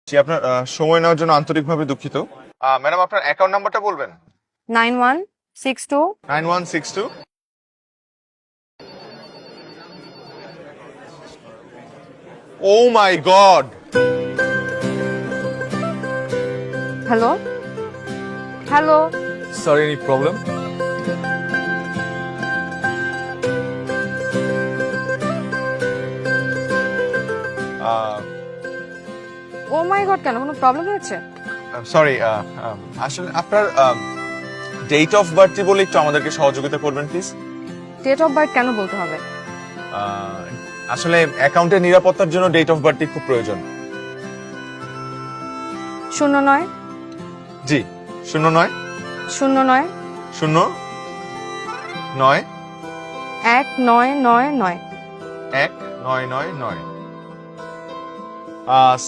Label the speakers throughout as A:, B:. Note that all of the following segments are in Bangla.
A: জি, আপনার সময় নেওয়ার জন্য আন্তরিকভাবে দুঃখিত। ম্যাডাম, আপনার অ্যাকাউন্ট নাম্বারটা বলবেন?
B: 9162
A: 9162। Oh my god!
B: Hello hello
C: Sorry, any problem?
B: Oh my god, কেন কোনো প্রবলেম হয়েছে?
A: সরি, আসলে আপনার ডেট অফ বার্থ বলে একটু আমাদেরকে সহযোগিতা করবেন প্লিজ।
B: ডেট অফ বার্থ কেন বলতে হবে?
A: আসলে অ্যাকাউন্টের নিরাপত্তার জন্য ডেট অফ বার্থ খুব প্রয়োজন।
B: 09
A: জি, 09
B: 09
A: 09
B: 1999
A: 1999।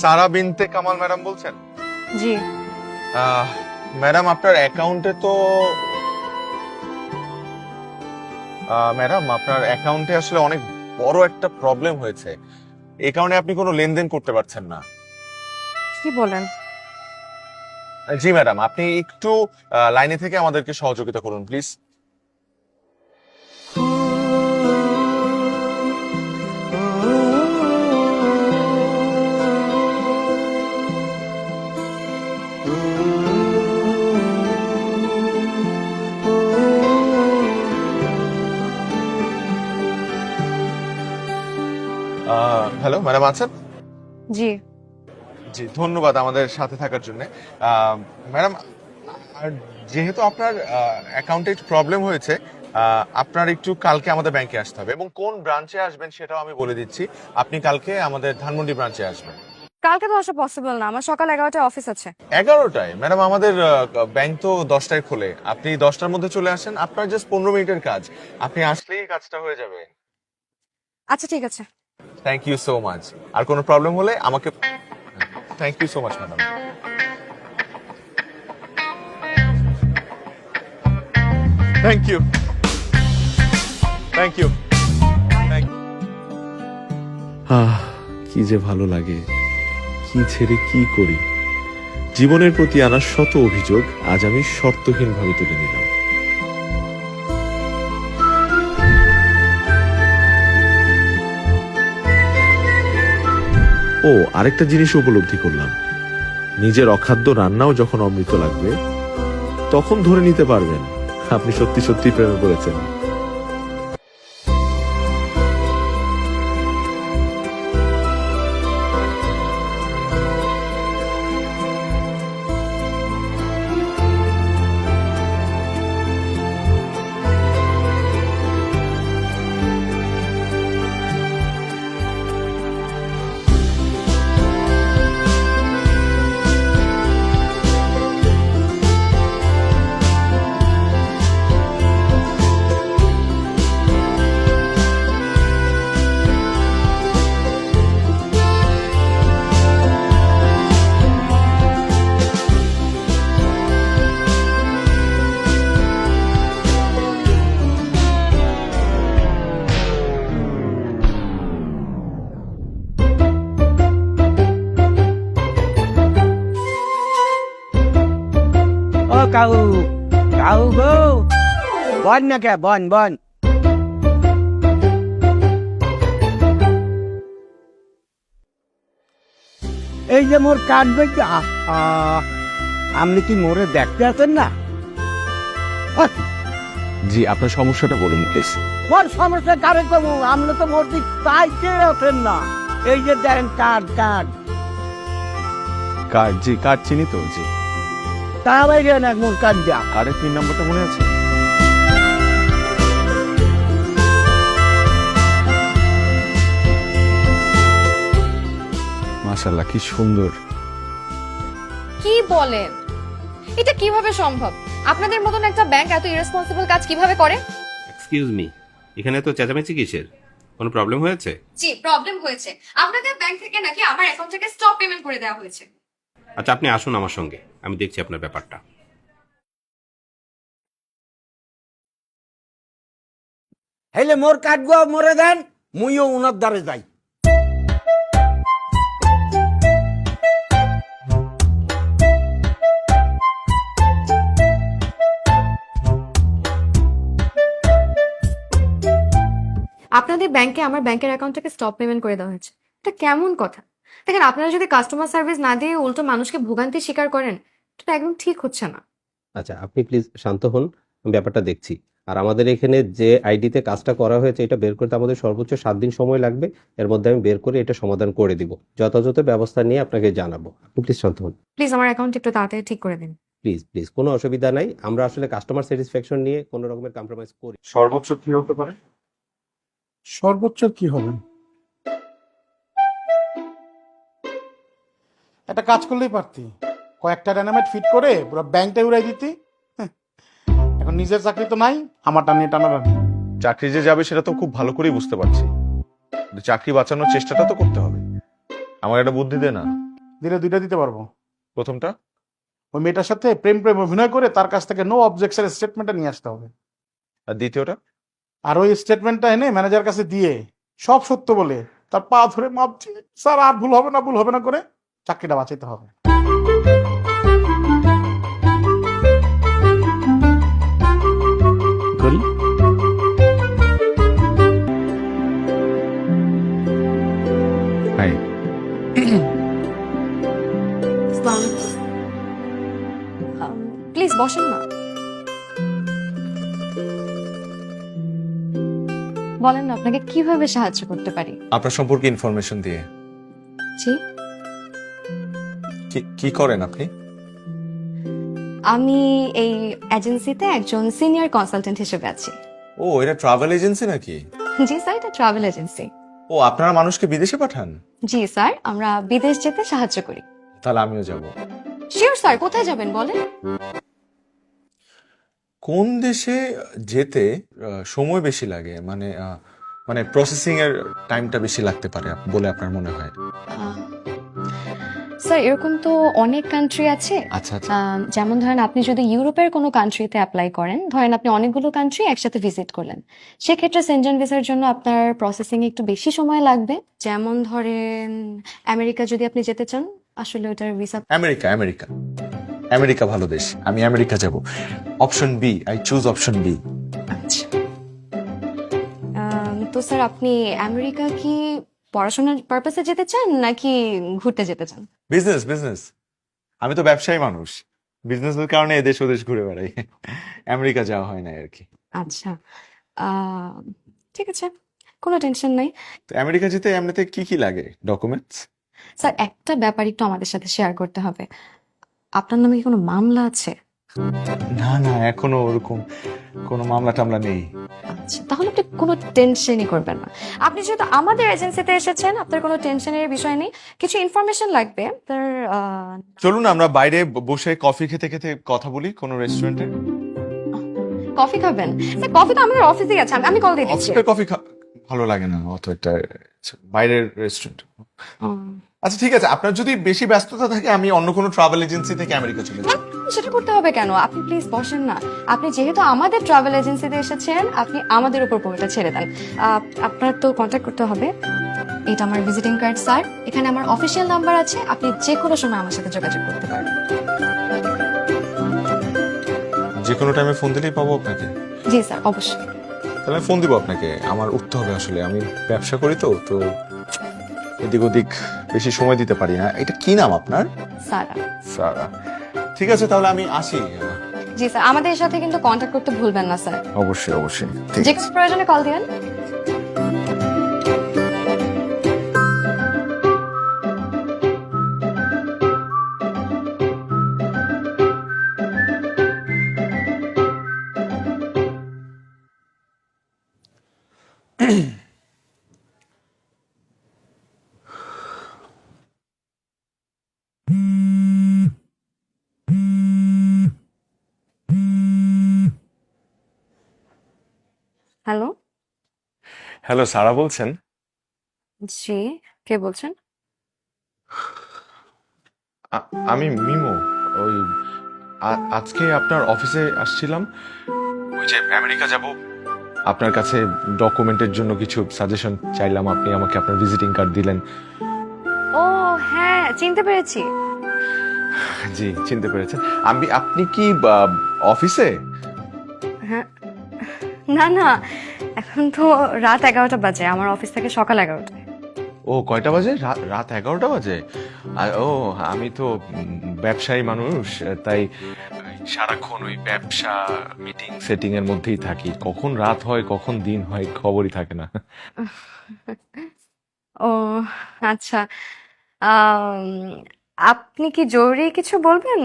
A: সারা বিনতে কামাল ম্যাডাম বলছেন?
B: জি।
A: ম্যাডাম, আপনার অ্যাকাউন্টে তো ম্যাডাম আপনার অ্যাকাউন্টে আসলে অনেক বড় একটা প্রবলেম হয়েছে। এই কারণে আপনি কোনো লেনদেন করতে পারছেন না।
B: কি বলেন?
A: জি ম্যাডাম, আপনি একটু লাইনে থেকে আমাদেরকে সহযোগিতা করুন প্লিজ। হ্যালো ম্যাডাম, আছেন?
B: জি।
A: জি, ধন্যবাদ আমাদের সাথে থাকার জন্য। ম্যাডাম, যেহেতু আপনার অ্যাকাউন্টে একটু প্রবলেম হয়েছে, আপনার একটু কালকে আমাদের ব্যাংকে আসতে হবে এবং কোন ব্রাঞ্চে আসবেন সেটাও আমি বলে দিচ্ছি। আপনি কালকে আমাদের ধানমন্ডি ব্রাঞ্চে আসবেন।
B: কালকে তো আসা পসিবল না, আমার সকাল 11টায় অফিস আছে।
A: 11টায়? ম্যাডাম, আমাদের ব্যাংক তো 10টায় খোলে। আপনি 10টার মধ্যে চলে আসেন, আপনার জাস্ট 15 মিনিটের কাজ। আপনি আসলেই কাজটা হয়ে যাবে।
B: আচ্ছা ঠিক আছে।
A: Thank you so much. আর কোনো প্রবলেম হলে আমাকে। Thank you so much madam. Thank you, thank you, thank you.
D: কি যে ভালো লাগে, কি ছেড়ে কি করি। জীবনের প্রতি আনা শত অভিযোগ আজ আমি শর্তহীনভাবে তুলে নিলাম। ও আরেকটা জিনিস উপলব্ধি করলাম, নিজের অখাদ্য রান্নাও যখন অমৃত লাগবে তখন ধরে নিতে পারবেন আপনি সত্যি সত্যি প্রেমে পড়েছেন।
E: ও কাউ কাউ গো, বন না কে, বন বন। এই যে মোর কাঠ বইতে, আপনি কি মোরে দেখতে আছেন না?
C: জি, আপনার সমস্যাটা বলুন প্লিজ।
E: মোর সমস্যা কারে কমু, আপনি তো মোর দিক চাইতে আছেন না। এই যে দেখেন কাঠ কাঠ,
C: কার্ড? জি, কার্ড চিনি তো। জি,
E: তা বাইরে না মোর কাঠ দিয়া।
C: কার্ডের পিন নাম্বারটা মনে আছে? মাশাআল্লাহ, কি সুন্দর।
B: কি বলেন? এটা কিভাবে সম্ভব? আপনাদের মতন একটা ব্যাংক এত ইরেসপন্সিবল কাজ কিভাবে করে?
F: এক্সকিউজ মি, এখানে তো চেঁচামেচি কিসের? কোনো প্রবলেম হয়েছে?
B: জি, প্রবলেম হয়েছে। আপনাদের ব্যাংক থেকে নাকি আমার অ্যাকাউন্ট থেকে স্টপ পেমেন্ট করে দেওয়া হয়েছে।
F: আচ্ছা, আপনি আসুন আমার সঙ্গে, আমি দেখছি আপনার ব্যাপারটা।
E: হেলে মোর কাঠ গো মরে দেন, মুইও উনার দ্বারে যাই।
B: আপনাদের ব্যাংকে আমার ব্যাংকের অ্যাকাউন্ট থেকে স্টপ পেমেন্ট করে দেওয়া হয়েছে। এটা কেমন কথা? দেখেন, আপনারা যদি কাস্টমার সার্ভিস না দিয়ে উল্টো মানুষকে ভোগান্তি স্বীকার করেন, এটা একদম ঠিক হচ্ছে না।
G: আচ্ছা, আপনি প্লিজ শান্ত হন, আমি ব্যাপারটা দেখছি। আর আমাদের এখানে যে আইডিতে কাজটা করা হয়েছে এটা বের করতে আমাদের সর্বোচ্চ 7 দিন সময় লাগবে। এর মধ্যে আমি বের করে এটা সমাধান করে দিব, যথাযথ ব্যবস্থা নিয়ে আপনাকে জানাবো। আপনি প্লিজ শান্ত হন,
B: প্লিজ আমার অ্যাকাউন্ট একটু তাড়াতাড়ি ঠিক করে দিন।
G: Please please. কোনো অসুবিধা নাই, আমরা আসলে কাস্টমার স্যাটিসফ্যাকশন নিয়ে কোনো রকমের কম্প্রোমাইজ করি।
A: সর্বোচ্চ কি হতে পারে?
H: সর্বোচ্চ কি হবে? একটা কাজ করলেই পারতি, কয়েকটা ডায়নামাইট ফিট করে পুরো ব্যাংকটাই উড়াই দিতি। হ্যাঁ, এখন নিজের চাকরি তো নাই, আমারটা নিয়ে টানাটানি।
A: চাকরি যে যাবে সেটা তো খুব ভালো করেই বুঝতে পারছি, কিন্তু চাকরি বাঁচানোর চেষ্টাটা তো করতে হবে। আমার একটা বুদ্ধি দে না।
H: দিলে 2টা দিতে পারবো।
A: প্রথমটা?
H: ওই মেয়েটার সাথে প্রেম প্রেম অভিনয় করে তার কাছ থেকে নো অবজেকশন স্টেটমেন্টটা নিয়ে আসতে হবে।
A: আর দ্বিতীয়টা?
H: আর ওই স্টেটমেন্টটা এনে ম্যানেজার কাছে দিয়ে সব সত্য বলে তার পা ধরে মাপছি, স্যার আর ভুল হবে না করে চাকরিটা বাঁচাইতে হবে।
C: করি। হাই।
B: প্লিজ বসেন না। বলেন না, আপনাকে কিভাবে সাহায্য করতে পারি?
A: আপনার সম্পর্কে ইনফরমেশন দিয়ে।
B: জি,
A: কি করেন আপনি?
B: আমি এই এজেন্সিতে একজন সিনিয়র কনসালটেন্ট হিসেবে আছি।
A: ও, এটা ট্রাভেল এজেন্সি নাকি?
B: জি স্যার, এটা ট্রাভেল এজেন্সি।
A: ও, আপনারা মানুষকে বিদেশে পাঠান?
B: জি স্যার, আমরা বিদেশ যেতে সাহায্য করি।
A: তাহলে আমিও যাব।
B: শিওর স্যার, কোথায় যাবেন বলেন?
A: কোন দেশে যেতে সময় বেশি লাগে, মানে প্রসেসিং এর টাইমটা বেশি লাগতে পারে বলে আপনার মনে হয়?
B: স্যার, এরকম তো অনেক কান্ট্রি আছে।
A: আচ্ছা আচ্ছা।
B: যেমন ধরেন, আপনি যদি ইউরোপের কোনো কান্ট্রিতে অ্যাপ্লাই করেন, ধরেন আপনি অনেকগুলো কান্ট্রি একসাথে ভিজিট করলেন, সেক্ষেত্রে সেনজেন ভিসার জন্য আপনার প্রসেসিং একটু বেশি সময় লাগবে। যেমন ধরেন আমেরিকা যদি আপনি যেতে চান, আসলে ওটার ভিসা।
A: আমেরিকা ভালো দেশ, আমি আমেরিকা যাব। Option B, I choose option B.
B: আচ্ছা, তো স্যার আপনি আমেরিকা কি পড়াশোনার পারপাসে যেতে চান নাকি ঘুরতে যেতে চান?
A: বিজনেস। আমি তো ব্যবসায়ী মানুষ, বিজনেসের কারণে এদেশ ওদেশ ঘুরে বেড়াই। আমেরিকা যাওয়া হয় না আর কি।
B: আচ্ছা, ঠিক আছে, কোনো টেনশন নাই।
A: তো আমেরিকা যেতে এমনিতে কি লাগে ডকুমেন্টস?
B: স্যার, একটা ব্যাপার একটু আমাদের সাথে শেয়ার করতে হবে। আপনার নামে কি কোনো মামলা আছে?
A: না, এখনো ওরকম কোনো মামলা টামলা নেই।
B: আচ্ছা, তাহলে আপনি কোনো টেনশনই করবেন না। আপনি যেহেতু আমাদের এজেন্সিতে এসেছেন, আপনার কোনো টেনশনের বিষয় নেই। কিছু ইনফরমেশন লাগবে তার।
A: চলুন আমরা বাইরে বসে কফি খেতে খেতে কথা বলি কোনো রেস্টুরেন্টে।
B: কফি খাবেন? স্যার, কফি তো আমাদের অফিসেই আছে, আমি কল দিয়ে দিচ্ছি।
A: অফিসের কফি ভালো লাগে না অত, একটা বাইরের রেস্টুরেন্ট। আচ্ছা ঠিক আছে, আপনার যদি বেশি ব্যস্ততা থাকে আমি অন্য কোনো ট্রাভেল এজেন্সি থেকে আমেরিকা চলে যাব।
B: সেটা করতে হবে কেন? আপনি প্লিজ বসেন না। আপনি যেহেতু আমাদের ট্রাভেল এজেন্সিতে এসেছেন, আপনি আমাদের উপর পুরোটা ছেড়ে দেন। আপনার তো কন্ট্যাক্ট করতে হবে। এটা আমার ভিজিটিং কার্ড স্যার, এখানে আমার অফিসিয়াল নাম্বার আছে, আপনি যে কোনো সময় আমার সাথে যোগাযোগ করতে পারবেন।
A: যে কোনো টাইমে ফোন দিলেই পাবো আপনাকে?
B: জি স্যার, অবশ্যই।
A: তাহলে আমি ফোন দিব আপনাকে। আমার উঠতে হবে, আসলে আমি ব্যবসা করি তো এদিক ওদিক বেশি সময় দিতে পারি না। এটা কি নাম আপনার? সারা। ঠিক আছে, তাহলে আমি আসি।
B: জি স্যার, আমাদের সাথে কিন্তু কন্ট্যাক্ট করতে ভুলবেন না স্যার।
A: অবশ্যই।
B: যে কিছু প্রয়োজনে কল দিবেন।
A: হ্যালো, সারা বলছেন?
B: জি, কে বলছেন?
A: আমি মিমো। ওই আজকে আপনার অফিসে আসছিলাম, ওই যে আমেরিকা যাব, আপনার কাছে ডকুমেন্টের জন্য কিছু সাজেশন চাইলাম। আপনি আমাকে আপনার ভিজিটিং কার্ড দিলেন।
B: ও হ্যাঁ, চিনতে পেরেছি।
A: জি, চিনতে পেরেছেন। আপনি কি অফিসে?
B: হ্যাঁ, না এখন তো রাত 11টা বাজে, আমার অফিস থেকে সকাল 11টায়।
A: ও কয়টা বাজে? রাত 11টা বাজে? ও আমি তো ব্যবসায়ী মানুষ, তাই সারাক্ষণ ওই ব্যবসা মিটিং সেটিং এর মধ্যেই থাকি। কখন রাত হয় কখন দিন হয় খবরই থাকে না।
B: ও আচ্ছা, আম, আপনি কি জরুরি কিছু বলবেন?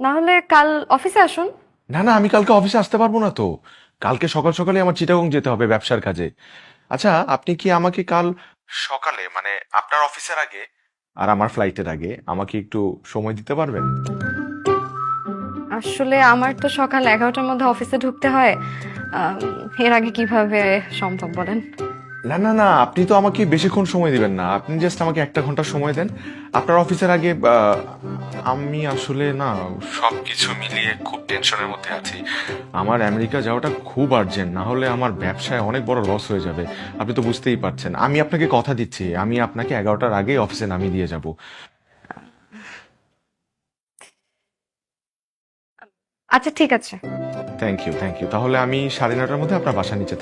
B: না হলে কাল অফিসে আসুন।
A: না না, আমি কালকে অফিসে আসতে পারবো না তো। কালকে সকাল সকালে আমার চিটাগং যেতে হবে ব্যবসার কাজে। আচ্ছা, আপনি কি আমাকে কাল সকালে মানে আপনার অফিসের আগে আর আমার ফ্লাইটের আগে আমাকে একটু সময় দিতে পারবেন?
B: আসলে আমার তো সকাল 11টার মধ্যে অফিসে ঢুকতে হয়। আম, এর আগে কিভাবে সম্ভব বলেন?
A: না না না, আপনি তো আমাকে বেশিক্ষণ সময় দিবেন না, আপনি জাস্ট আমাকে 1 ঘন্টা সময় দেন। আপনার অফিসের আগে আমি আসলে না সবকিছু মিলিয়ে খুব টেনশনের মধ্যে আছি। আমার আমেরিকা যাওয়াটা খুব আর্জেন্ট, না হলে আমার ব্যবসায় অনেক বড় লস হয়ে যাবে। আপনি তো বুঝতেই পারছেন। আমি আপনাকে কথা দিচ্ছি, আমি আপনাকে 11টার আগে অফিসে নামিয়ে দিয়ে যাব।
B: আচ্ছা ঠিক আছে।
A: Thank you thank you. তাহলে আমি 9:30টার মধ্যে আপনার বাসার নিচে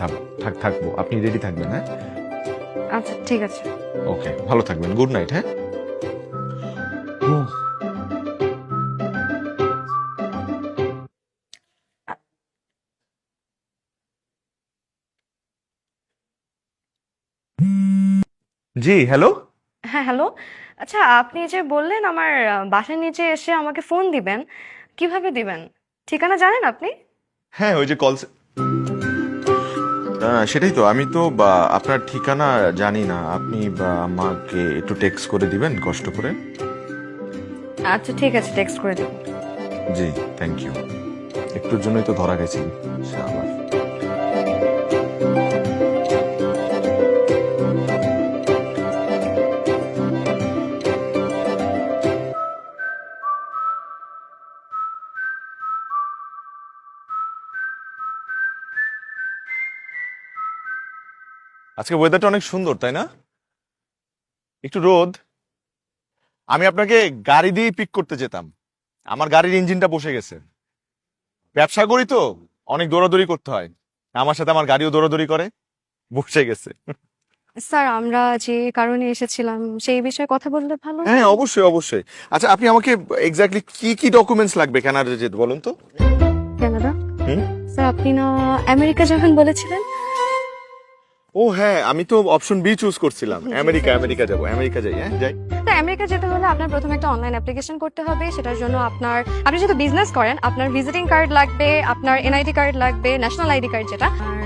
A: থাকবো। আপনি রেডি থাকবেন, হ্যাঁ?
B: আচ্ছা ঠিক আছে।
A: ওকে, ভালো থাকবেন। গুড নাইট, হ্যাঁ? জি, হ্যালো।
B: হ্যাঁ হ্যালো। আচ্ছা আপনি যে বললেন আমার বাসার নিচে এসে আমাকে ফোন দিবেন, কিভাবে দিবেন? ঠিকানা জানেন আপনি?
A: হ্যাঁ, ওই যে সেটাই তো। আমি তো আপনার ঠিকানা জানি না। আপনি আমাকে একটু টেক্সট করে দিবেন কষ্ট করে।
B: আচ্ছা ঠিক আছে, টেক্সট করে দেবো।
A: জি, থ্যাংক ইউ। একটুর জন্যই তো ধরা গেছি আবার। আজকে ওয়েদারটা অনেক সুন্দর, তাই না? একটু রোদ। আমি আপনাকে গাড়ি দিয়ে পিক করতে যেতাম, আমার গাড়ির ইঞ্জিনটা বসে গেছে। ব্যবসা করি তো, অনেক দৌড়াদৌড়ি করতে হয়। আমার সাথে আমার গাড়িও দৌড়াদৌড়ি করে, বসে গেছে।
B: স্যার আমরা যে কারণে এসেছিলাম সেই বিষয়ে কথা বললে ভালো হয়।
A: হ্যাঁ, অবশ্যই অবশ্যই। আচ্ছা, আপনি আমাকে এক্স্যাক্টলি কি কি ডকুমেন্টস লাগবে কানাডা যেতে বলুন তো?
B: কানাডা?
A: হুম?
B: স্যার আপনি না আমেরিকা যখন বলেছিলেন?
A: ও হ্যাঁ, আমি তো অপশন বি চুজ করছিলাম। আমেরিকা যাব। আমেরিকা যাই, হ্যাঁ যাই।
B: তো আমেরিকা যেতে হলে আপনার প্রথমে একটা অনলাইন অ্যাপ্লিকেশন করতে হবে। সেটার জন্য আপনি যেহেতু বিজনেস করেন, আপনার ভিজিটিং কার্ড লাগবে, আপনার এনআইডি কার্ড লাগবে, ন্যাশনাল আইডি কার্ড যেটা। আর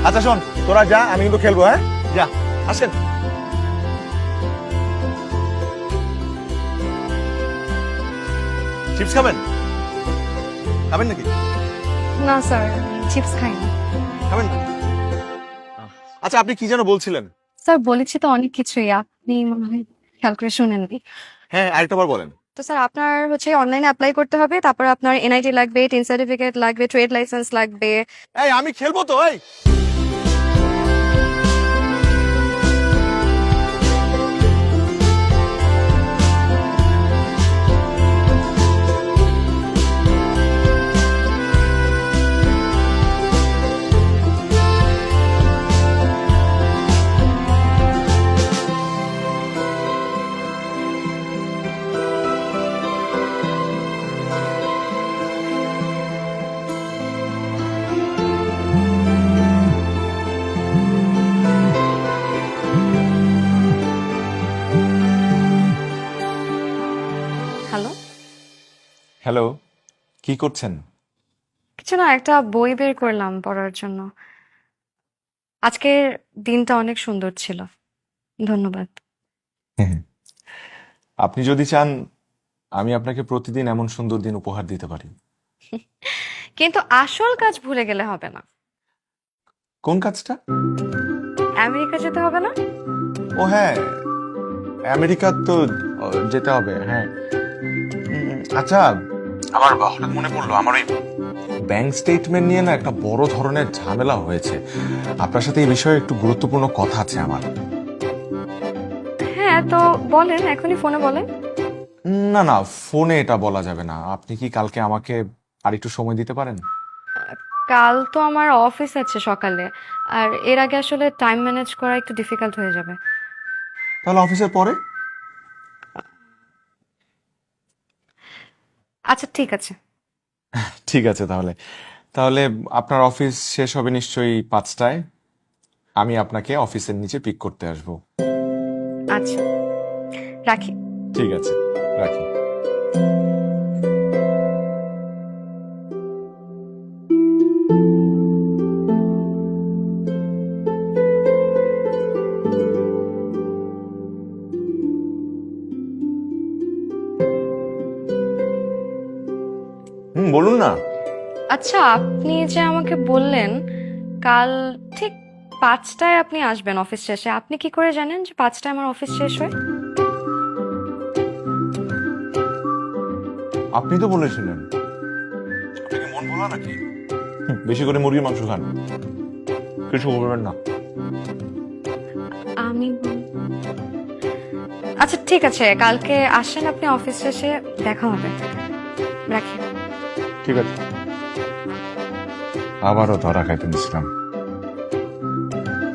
A: আচ্ছা শোন, তোরা যা, আমি কিন্তু খেলবো, হ্যাঁ? যা, আসেন। চিপস খাবেন? খাবেন নাকি?
B: না স্যার, চিপস খাই না।
A: খাবেন না? আচ্ছা, আপনি কি যেন বলছিলেন?
B: স্যার বলেছি তো অনেক কিছুই, আপনি মনে হয় খেয়াল করে শুনেননি।
A: হ্যাঁ, আরেকটা বার বলেন।
B: তো স্যার আপনার অনলাইনে অ্যাপ্লাই করতে হবে, তারপর আপনার এনআইডি লাগবে, টিন সার্টিফিকেট লাগবে, ট্রেড লাইসেন্স লাগবে।
A: এই আমি খেলবো তো, এই হ্যালো, কি করছেন?
B: কিছু না, একটা বই বের করলাম পড়ার জন্য। আজকের দিনটা অনেক সুন্দর ছিল। ধন্যবাদ।
A: আপনি যদি চান আমি আপনাকে প্রতিদিন এমন সুন্দর দিন উপহার দিতে পারি।
B: কিন্তু আসল কাজ ভুলে গেলে হবে না।
A: কোন কাজটা?
B: আমেরিকা যেতে হবে না?
A: ও হ্যাঁ, আমেরিকা তো যেতে হবে, হ্যাঁ। আচ্ছা, আমার হঠাৎ মনে পড়লো আমার ওই ব্যাংক স্টেটমেন্ট নিয়ে না একটা বড় ধরনের ঝামেলা হয়েছে। আপনার সাথে এই বিষয়ে একটু গুরুত্বপূর্ণ কথা আছে আমার।
B: হ্যাঁ, তো বলেন, এখনই ফোনে বলেন।
A: না না, ফোনে এটা বলা যাবে না। আপনি কি কালকে আমাকে আর একটু সময় দিতে পারেন?
B: কাল তো আমার অফিস আছে সকালে, আর এর আগে আসলে টাইম ম্যানেজ করা একটু ডিফিকাল্ট হয়ে যাবে।
A: তাহলে অফিসের পরে?
B: আচ্ছা, ঠিক আছে।
A: ঠিক আছে তাহলে। তাহলে আপনার অফিস শেষ হবে নিশ্চয়ই 5টায়। আমি আপনাকে অফিসের নিচে পিক করতে আসবো।
B: আচ্ছা, রাখি।
A: ঠিক আছে, রাখি। বলুন না।
B: আচ্ছা, আপনি যে আমাকে বললেন কাল ঠিক 5টায় আপনি আসবেন অফিস শেষে, আপনি কি করে জানেন যে 5টায় আমার অফিস শেষ হয়?
A: আপনি তো বলেছিলেন। আপনি কি মন ভোলা নাকি? বেশি করে মুরগির মাংস খান, কিছু বলবেন না।
B: আমি আচ্ছা, ঠিক আছে, কালকে আসেন আপনি অফিস শেষে, দেখা হবে। রাখি।
A: ঠিক আছে। আবারও ধরা খাইতে নিছিলাম।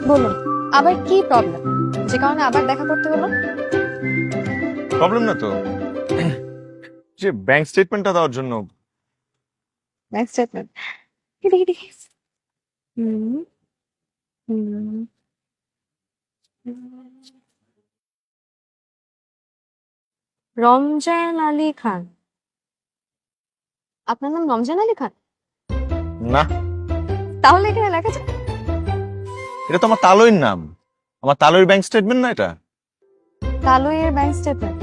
B: বলুন, আবার কি প্রবলেম যে কারণে আবার দেখা করতে হলো?
A: প্রবলেম না তো, যে ব্যাংক স্টেটমেন্টটা দেওয়ার জন্য।
B: ব্যাংক স্টেটমেন্ট দেখি দেখি। হুম হুম রমজান আলী খান। আপনার নাম রমজান আলী খান?
A: না,
B: তাহলে এখানে লেখা আছে
A: এটা তো আমার তালইর নাম। আমার তালইর ব্যাংক স্টেটমেন্ট না এটা?
B: তালুইয়ের ব্যাংক স্টেটমেন্ট।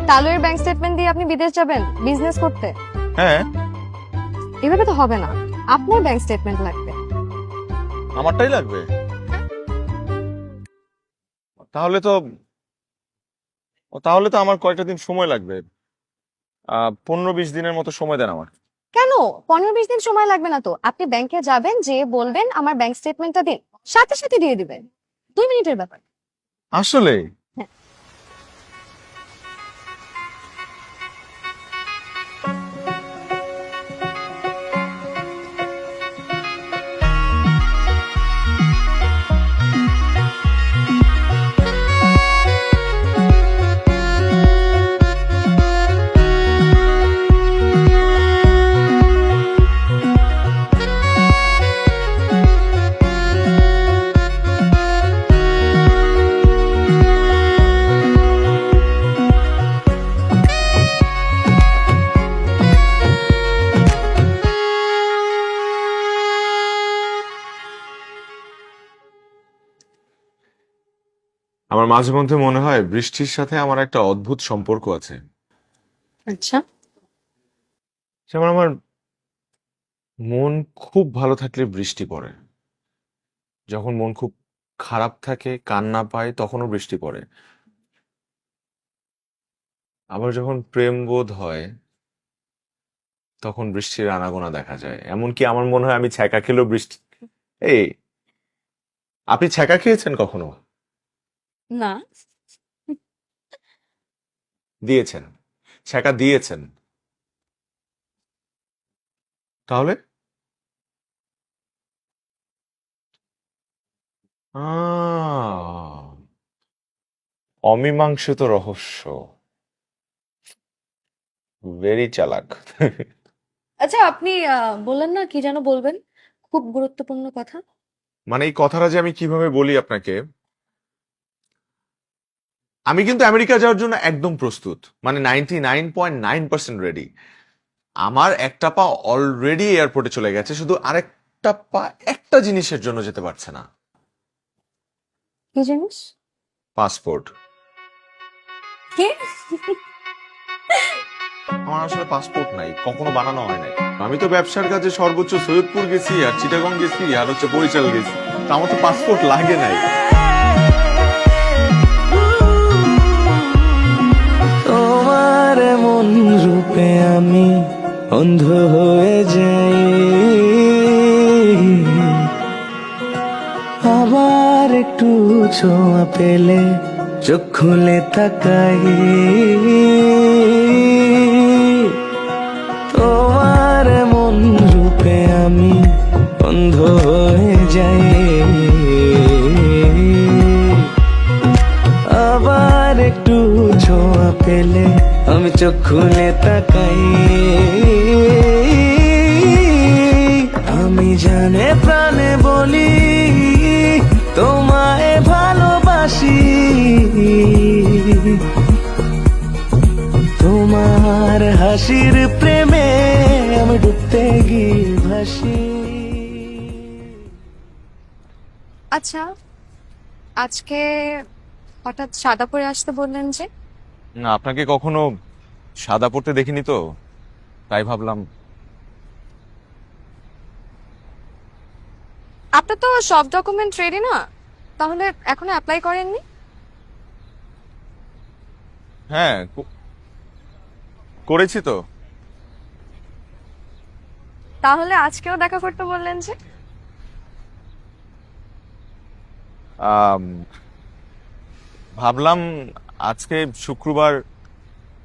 B: তালুইয়ের ব্যাংক স্টেটমেন্ট দিয়ে আপনি বিদেশ যাবেন বিজনেস করতে?
A: হ্যাঁ।
B: এভাবে তো হবে না, আপনার ব্যাংক স্টেটমেন্ট লাগবে।
A: আমারটাই লাগবে? তাহলে তো তাহলে তো আমার কয়েকটা দিন সময় লাগবে। 15-20 দিনের মতো সময় দেন আমার।
B: কেন 15-20 দিন সময় লাগবে না তো? আপনি ব্যাংকে যাবেন, যে বলবেন আমার ব্যাংক স্টেটমেন্টটা দিন, সাথে সাথে দিয়ে দিবেন। 2 মিনিটের ব্যাপার।
A: আসলে
B: হ্যাঁ।
A: আমার মাঝে মধ্যে মনে হয় বৃষ্টির সাথে আমার একটা অদ্ভুত সম্পর্ক আছে।
B: আচ্ছা,
A: যেমন আমার মন খুব ভালো থাকলে বৃষ্টি পড়ে, যখন মন খুব খারাপ থাকে কান্না পায় তখনও বৃষ্টি পড়ে। আবার যখন প্রেম বোধ হয় তখন বৃষ্টির আনাগোনা দেখা যায়। এমনকি আমার মনে হয় আমি ছ্যাঁকা খেলেও বৃষ্টি। এই, আপনি ছ্যাঁকা খেয়েছেন কখনো?
B: না।
A: দিয়েছেন? ছ্যাঁকা দিয়েছেন? তাহলে আহ, অমীমাংসিত রহস্য। ভেরি চালাক।
B: আচ্ছা, আপনি বললেন না কি যেন বলবেন, খুব গুরুত্বপূর্ণ কথা।
A: মানে এই কথাটা যে আমি কিভাবে বলি আপনাকে, আমি কিন্তু আমেরিকা যাওয়ার জন্য একদম প্রস্তুত, মানে 99.9% রেডি। আমার একটা পা অলরেডি এয়ারপোর্টে চলে গেছে, শুধু আরেকটা পা একটা জিনিসের জন্য যেতে পারছে না,
B: কি জিনিস?
A: পাসপোর্ট।
B: কি?
A: আমার আসলে পাসপোর্ট নাই, কখনো বানানো হয় নাই। আমি তো ব্যবসার কাজে সর্বোচ্চ সৈয়দপুর গেছি, আর চিটাগং গেছি, আর হচ্ছে বরিশাল গেছি, তো আমার তো পাসপোর্ট লাগে নাই।
I: তোমার মন রূপে আমি অন্ধ হয়ে যাই, আবার একটু ছোঁয়া পেলে চোখ খুলে তাকাই, তোমার মন রূপে আমি অন্ধ হয়ে যাই, আবার একটু ছোঁয়া পেলে আমি চোখ খুলে তাকাই, আমি জানে প্রাণে বলি তোমায় ভালোবাসি, তোমার হাসির প্রেমে আমি ডুবতে গিয়ে ভাসি।
B: আচ্ছা, আজকে হঠাৎ সাদা পরে আসতে বললেন যে?
A: না, আপনাকে কখনো সাদা পড়তে দেখিনি তো, তাই ভাবলাম।
B: আপনার তো সব ডকুমেন্ট রেডি না, তাহলে এখনো অ্যাপ্লাই করেননি?
A: হ্যাঁ, করেছি তো।
B: তাহলে আজকেও দেখা করতে বললেন যে?
A: ভাবলাম আজকে শুক্রবার,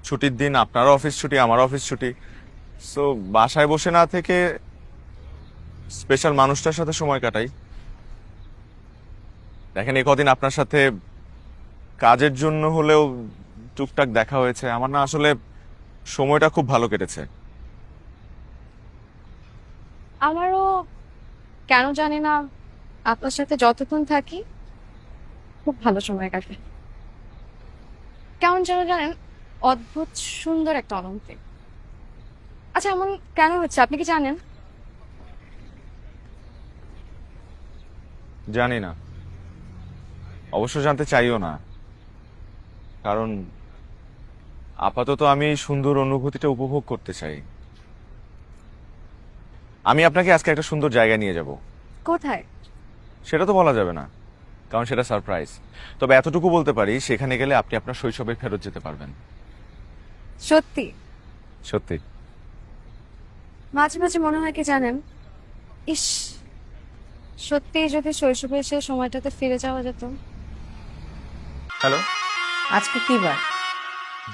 A: ছুটির দিন, আপনারও অফিস ছুটি, আমারও অফিস ছুটি, সো বাসায় বসে না থেকে স্পেশাল মানুষটার সাথে সময় কাটাই। দেখেন, এই কদিন আপনার সাথে কাজের জন্য হলেও টুকটাক দেখা হয়েছে, আমার না আসলে সময়টা খুব ভালো কেটেছে।
B: আমারও কেন জানি না আপনার সাথে যতক্ষণ থাকি খুব ভালো সময় কাটে। কেমন যেন জানেন, অদ্ভুত সুন্দর একটা অনুভূতি। আচ্ছা, এমন কেন হচ্ছে আপনি কি জানেন?
A: জানি না, অবশ্য জানতে চাইও না, কারণ আপাতত আমি এই সুন্দর অনুভূতিটা উপভোগ করতে চাই। আমি আপনাকে আজকে একটা সুন্দর জায়গায় নিয়ে যাব।
B: কোথায়?
A: সেটা তো বলা যাবে না, কারণ সেটা সারপ্রাইজ। তবে এতটুকু বলতে পারি, সেখানে গেলে আপনি আপনার শৈশবে ফেরত যেতে পারবেন।
B: সত্যি?
A: সত্যি।
B: মাঝে মাঝে মনে হয় কি জানেন, ইস, সত্যি যদি শৈশবের সে সময়টাতে ফিরে যাওয়া যেত।
A: হ্যালো।
J: আজকে কি বার?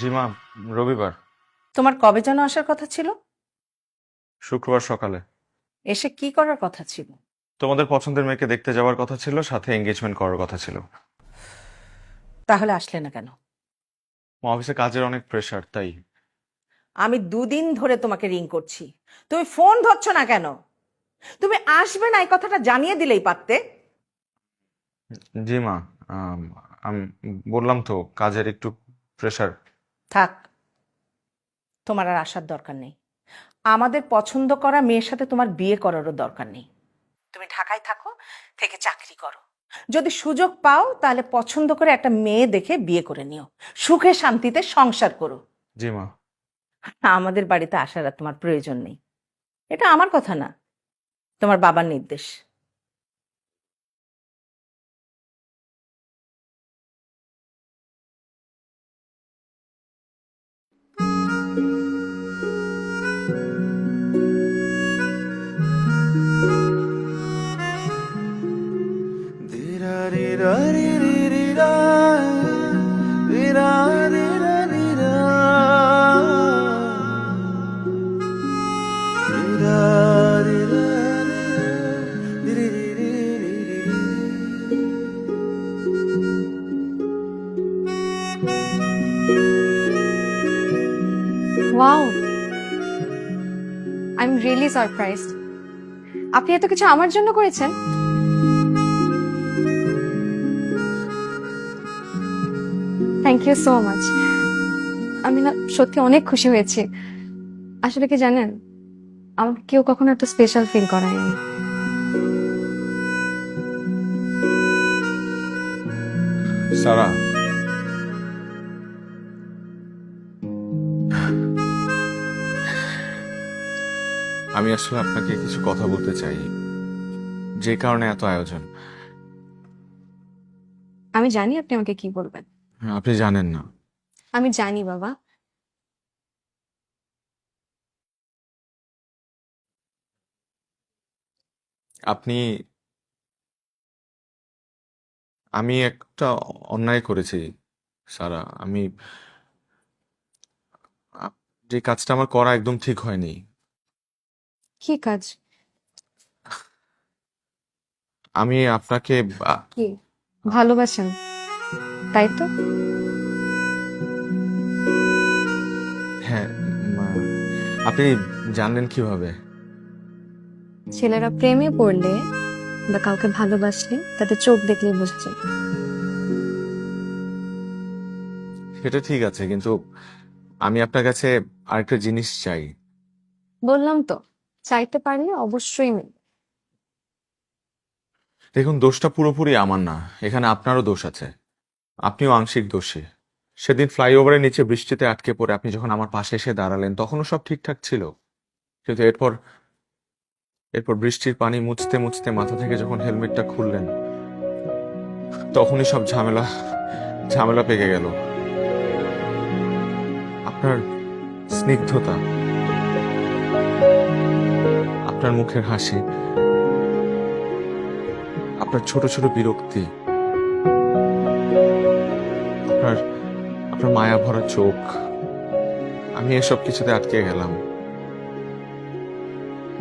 A: জি মা, রবিবার।
J: তোমার কবে যেন আসার কথা ছিল?
A: শুক্রবার সকালে।
J: এসে কি করার কথা ছিল?
A: তোমাদের পছন্দের মেয়েকে দেখতে যাওয়ার কথা ছিল, সাথে এঙ্গেজমেন্ট করার কথা ছিল।
J: তাহলে আসলে না কেন?
A: অফিসে কাজের অনেক প্রেশার, তাই।
J: আমি 2 দিন ধরে তোমাকে রিং করছি, তুমি ফোন ধরছো না কেন? তুমি আসবে না এই কথাটা জানিয়ে দিলেই পারতে।
A: জি মা, আমি বললাম তো কাজের একটু প্রেশার।
J: থাক, তোমার আর আসার দরকার নেই। আমাদের পছন্দ করা মেয়ের সাথে তোমার বিয়ে করারও দরকার নেই। তুমি ঢাকায় থাকো, থেকে চাকরি করো। যদি সুযোগ পাও তাহলে পছন্দ করে একটা মেয়ে দেখে বিয়ে করে নিও, সুখে শান্তিতে সংসার করো।
A: জি মা।
J: আমাদের বাড়িতে আসার আর তোমার প্রয়োজন নেই। এটা আমার কথা না, তোমার বাবার নির্দেশ।
B: Wow, I am really surprised. আপনি এত কিছু আমার জন্য করেছেন? Thank you so much. আমি না সত্যি অনেক খুশি হয়েছি। আসলে কি জানেন, আমাকে কেউ কখনো এত স্পেশাল ফিল করায়নি।
A: সারা, আমি আসলে আপনাকে কিছু কথা বলতে চাই, যে কারণে এত আয়োজন।
B: আমি জানি আপনি আমাকে কি বলবেন।
A: আপনি জানেন না।
B: আমি জানি বাবা।
A: আপনি, আমি একটা অন্যায় করেছি সারা। যে কাজটা আমার করা একদম ঠিক হয়নি।
B: কি কাজ?
A: আমি আপনাকে
B: কি ভালোবাসেন, তাই তো?
A: হ্যাঁ, আপনি জানলেন কিভাবে?
B: ছেলেরা প্রেমে পড়লে বা কাউকে ভালোবাসলে তাদের চোখ দেখলেই বোঝা যায়।
A: সেটা ঠিক আছে, কিন্তু আমি আপনার কাছে আরেকটা জিনিস চাই।
B: বললাম তো, চাইতে পারলে অবশ্যই মিলবে।
A: দেখুন, দোষটা পুরোপুরি আমার না, এখানে আপনারও দোষ আছে। আপনিও আংশিক দোষী। সেদিন ফ্লাইওভারের নিচে বৃষ্টিতে আটকে পড়ে আপনি যখন আমার পাশে এসে দাঁড়ালেন, তখনও সব ঠিকঠাক ছিল। কিন্তু এরপর বৃষ্টির পানি মুছতে মুছতে মাথা থেকে যখন হেলমেটটা খুললেন, তখনই সব ঝামেলা পেকে গেল। আপনার স্নিগ্ধতা, আপনার মুখের হাসি, আপনার ছোট ছোট বিরক্তি, আপনার মায়া ভরা চোখ, আমি এসব কিছুতে আটকে গেলাম।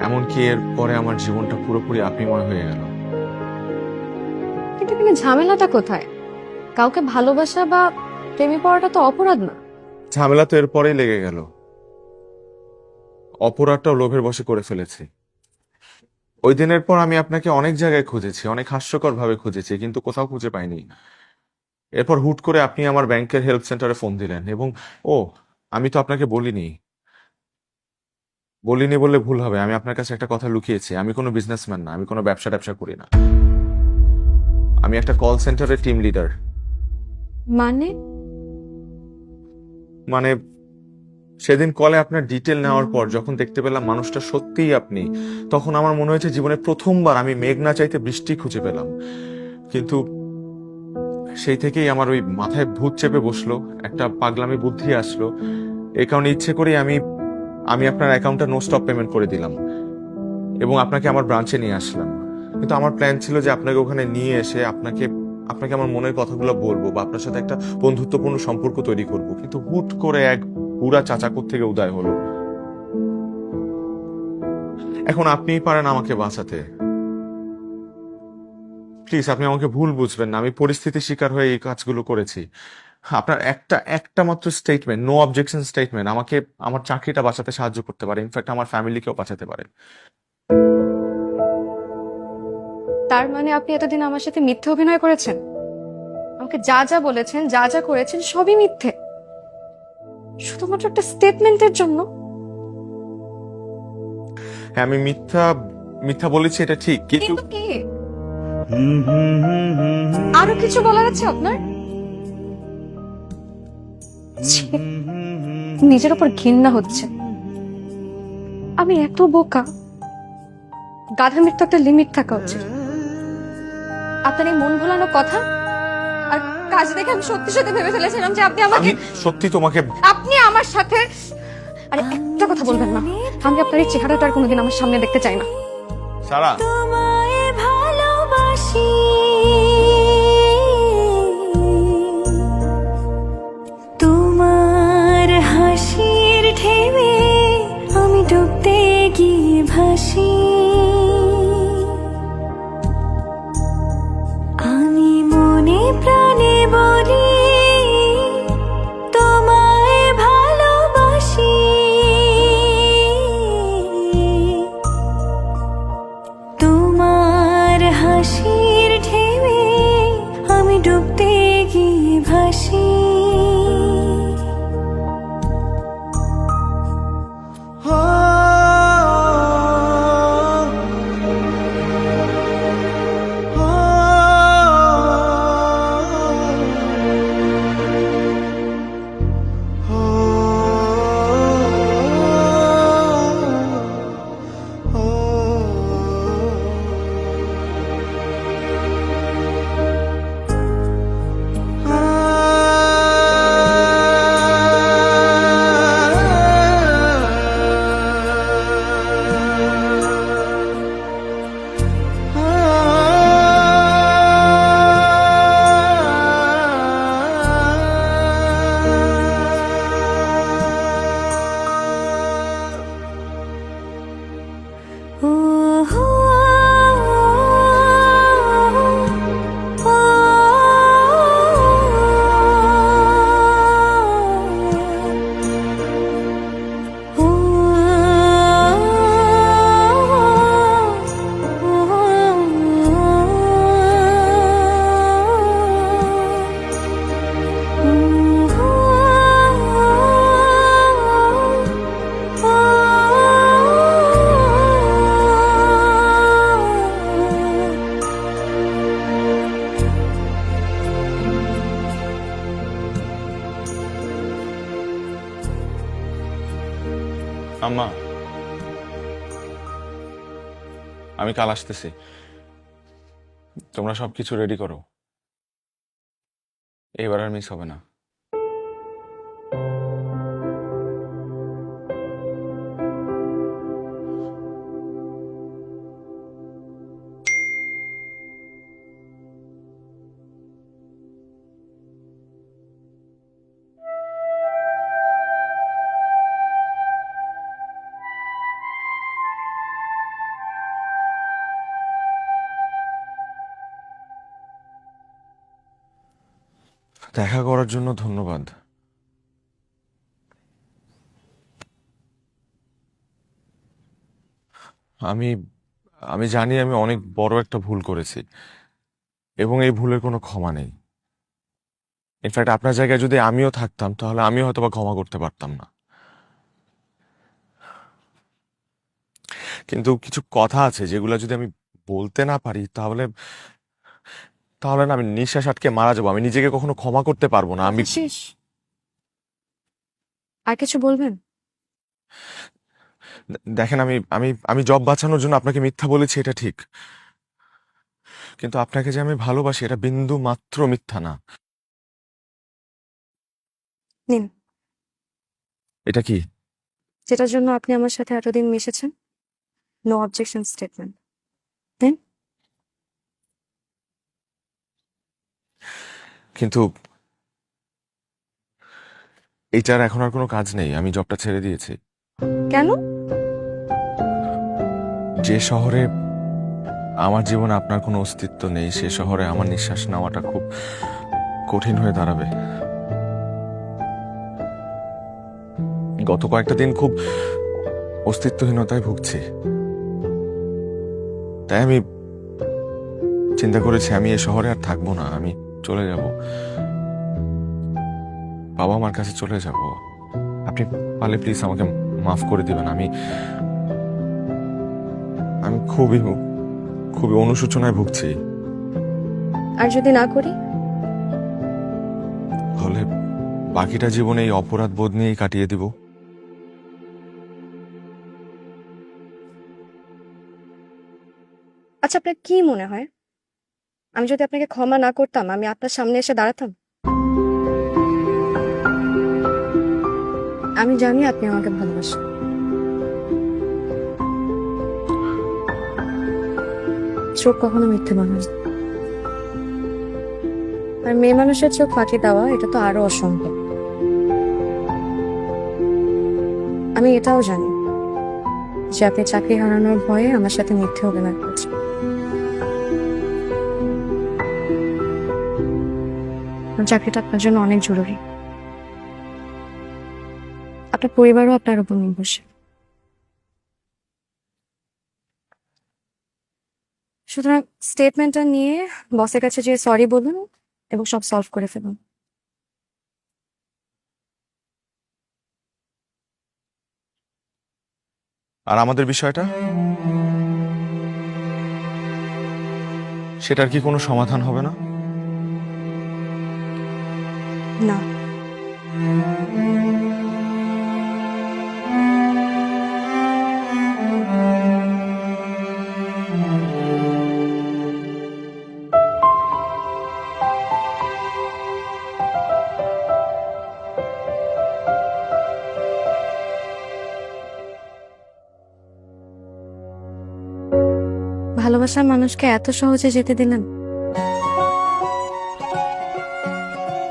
A: এমনকি এর পরে আমার জীবনটা পুরোপুরি আপনিময় হয়ে গেল।
B: কিন্তু এখানে ঝামেলাটা কোথায়? কাউকে ভালোবাসা বা প্রেমে পড়াটা তো অপরাধ না।
A: ঝামেলা তো এরপরেই লেগে গেল। অপরাধটাও লোভের বশে করে ফেলেছি। ওই দিনের পর আমি আপনাকে অনেক জায়গায় খুঁজেছি, অনেক হাস্যকর ভাবে খুঁজেছি, কিন্তু কোথাও খুঁজে পাইনি। এরপর হুট করে আপনি আমার ব্যাংকের হেল্প সেন্টারে ফোন দিলেন, এবং আমি তো আপনাকে বলিনি বললে ভুল হবে। আমি আপনার কাছে একটা কথা লুকিয়েছি। আমি কোনো বিজনেসম্যান না, আমি কোনো ব্যবসা করি না। আমি একটা কল সেন্টারের টিম লিডার। মানে সেদিন কলে আপনার ডিটেল নেওয়ার পর যখন দেখতে পেলাম মানুষটা সত্যিই আপনি, তখন আমার মনে হয়েছে জীবনে প্রথমবার আমি মেঘ না চাইতে বৃষ্টি খুঁজে পেলাম। কিন্তু সেই থেকেই আমার ওই মাথায় ভূত চেপে বসলো, একটা পাগলামি বুদ্ধি আসলো। এই কারণে ইচ্ছে করেই আমি আপনার অ্যাকাউন্টে নো স্টপ পেমেন্ট করে দিলাম এবং আপনাকে আমার ব্রাঞ্চে নিয়ে আসলাম। কিন্তু আমার প্ল্যান ছিল যে আপনাকে ওখানে নিয়ে এসে আপনাকে আমার মনের কথাগুলো বলবো বা আপনার সাথে একটা বন্ধুত্বপূর্ণ সম্পর্ক তৈরি করব। কিন্তু হুট করে এক বুড়া চাচাকুর থেকে উদয় হলো। এখন আপনিই পারেন আমাকে বাঁচাতে। প্লিজ, আপনি আমাকে ভুল বুঝবেন না। আমি পরিস্থিতির শিকার হয়ে এই কাজগুলো করেছি। আপনার একটা মাত্র স্টেটমেন্ট, নো অবজেকশন স্টেটমেন্ট, আমাকে আমার চাকরিটা বাঁচাতে সাহায্য করতে পারে, ইনফ্যাক্ট আমার ফ্যামিলিকেও বাঁচাতে পারে।
B: তার মানে আপনি এতদিন আমার সাথে মিথ্যে অভিনয় করেছেন? আমাকে যা যা বলেছেন, যা যা করেছেন, সবই মিথ্যে, শুধুমাত্র একটা স্টেটমেন্টের জন্য?
A: হ্যাঁ, আমি মিথ্যা বলেছি, এটা ঠিক, কিন্তু
B: কি আরো কিছু বলার আছে আপনার? ছি, নিজের উপর ঘৃণা হচ্ছে। আমি এত বোকা? গাধামির তো একটা লিমিট থাকা উচিত। আপনার এই মন ভোলানো কথা আর কাজ দেখে আমি সত্যি সত্যি ভেবে ফেলেছিলাম যে আপনি আমাকে
A: সত্যি তোমাকে
B: আপনি আমার সাথে আরে একটা কথা বলবেন না। আমি আপনার এই চেহারাটা আর কোনোদিন আমার সামনে দেখতে চাই না।
A: সারা,
I: তোমায় ভালোবাসি, তোমার হাসির ঢেউয়ে আমি ডুবতে গিয়ে ভাসি। আমি মনে প্রাণে বলি তোমায় ভালোবাসি, তোমার হাসির ঢেউয়ে আমি ডুবতে গিয়ে ভাসি।
A: আম্মা, আমি কাল আসতেছি, তোমরা সবকিছু রেডি করো, এবার আর মিস হবে না। দেখা করার জন্য ধন্যবাদ। আমি আমি জানি আমি অনেক বড় একটা ভুল করেছি এবং এই ভুলের কোনো ক্ষমা নেই। ইনফ্যাক্ট আপনার জায়গায় যদি আমিও থাকতাম তাহলে আমিও হয়তো বা ক্ষমা করতে পারতাম না। কিন্তু কিছু কথা আছে যেগুলো যদি আমি বলতে না পারি তাহলে তাহলে না আমি নিঃশ্বাস আটকে মারা যাবো। আমি নিজেকে কখনো ক্ষমা করতে পারবো না। আমি
B: শেষ। আর কিছু বলবেন?
A: দেখেন, আমি আমি আমি জব বাঁচানোর জন্য আপনাকে মিথ্যা বলেছি, এটা ঠিক, কিন্তু আপনাকে যে আমি ভালোবাসি এটা বিন্দু মাত্র মিথ্যা না।
B: নিন,
A: এটা কি?
B: যেটার জন্য আপনি আমার সাথে এতদিন মিশেছেন, নো অবজেকশন স্টেটমেন্ট।
A: কিন্তু এইটার এখন আর কোনো কাজ নেই, আমি জবটা ছেড়ে দিয়েছি।
B: কেন?
A: যে শহরে আমার জীবনে আপনার কোনো অস্তিত্ব নেই সে শহরে আমার নিঃশ্বাস নেওয়াটা খুব কঠিন হয়ে দাঁড়াবে। গত কয়েকটা দিন খুব অস্তিত্বহীনতায় ভুগছি, তাই আমি চিন্তা করেছি আমি এ শহরে আর থাকবো না, আমি চলে যাব, বাবা মার কাছে চলে যাব। আপনি পারলে প্লিজ আমাকে মাফ করে দিবেন। আমি আমি খুবই খুবই অনুশোচনায় ভুগছি।
B: আর যদি না করি?
A: হলে বাকিটা জীবনে এই অপরাধ বোধ নিয়েই কাটিয়ে দিব।
B: আচ্ছা, আপনার কি মনে হয় আমি যদি আপনাকে ক্ষমা না করতাম আমি আপনার সামনে এসে দাঁড়াতাম? আমি জানি আপনি আমাকে ভালোবাসেন, চোখ কখনো মিথ্যে বলে না। আর মেয়ে মানুষের চোখ ফাঁকি দেওয়া এটা তো আরো অসম্ভব। আমি এটাও জানি যে আপনি চাকরি হারানোর ভয়ে আমার সাথে মিথ্যে অভিনয় করছেন। চাকরিটা আপনার জন্য অনেক জরুরি, আপনার পরিবারও আপনার উপর নির্ভরশীল। সুতরাং স্টেটমেন্টটা নিয়ে বসের কাছে যেয়ে সরি বলুন এবং সব সলভ করে ফেলুন।
A: আর আমাদের বিষয়টা, সেটার কি কোনো সমাধান হবে না?
B: না, ভালোবাসার মানুষকে এত সহজে যেতে দিলেন?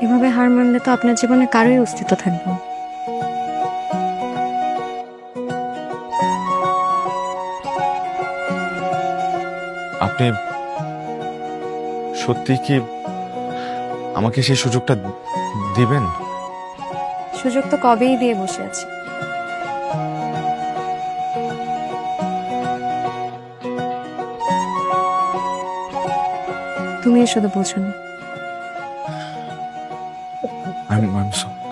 B: এভাবে হার মানলে তো আপনার জীবনে কারোই অস্তিত্ব থাকবে না।
A: আপনি সত্যি কি আমাকে সেই সুযোগটা দিবেন?
B: সুযোগ তো কবেই দিয়ে বসে আছি। তুমি শুধু বুঝো না।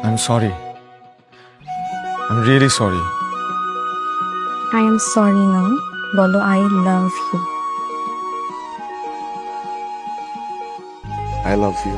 A: I'm sorry. I'm really sorry.
B: I am sorry না, বলো I love you.
A: I love you.